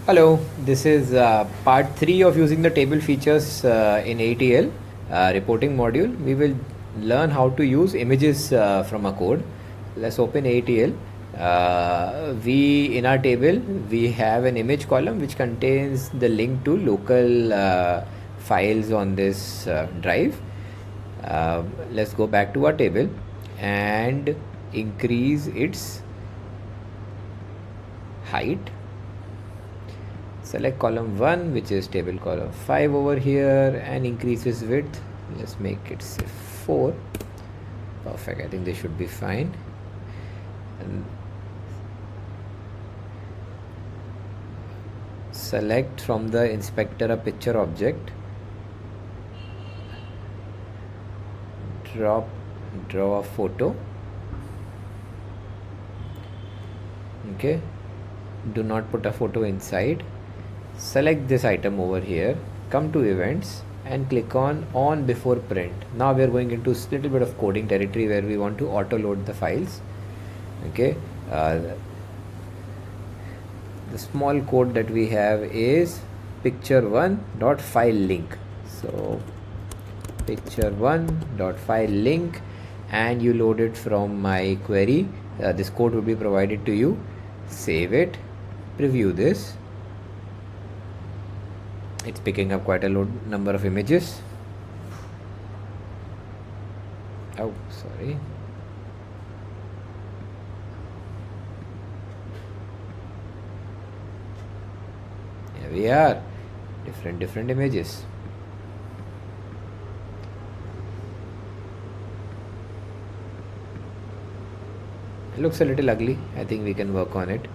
Hello, this is part 3 of using the table features in AETL reporting module. We will learn how to use images from a code. Let's open AETL. In our table, we have an image column which contains the link to local files on this drive. Let's go back to our table and increase its height. Select column 1, which is table column 5 over here, and increase its width. Let's make it say 4. Perfect. I think this should be fine. And select from the inspector a picture object. Draw a photo. Okay. Do not put a photo inside. Select this item over here, come to events and click on before print. Now we are going into a little bit of coding territory where we want to auto load the files. Okay, the small code that we have is picture1.file link. So picture1.file link, and you load it from my query. This code will be provided to you. Save it, preview this. It's picking up quite a number of images. Oh, sorry. Here we are. Different images. It looks a little ugly. I think we can work on it.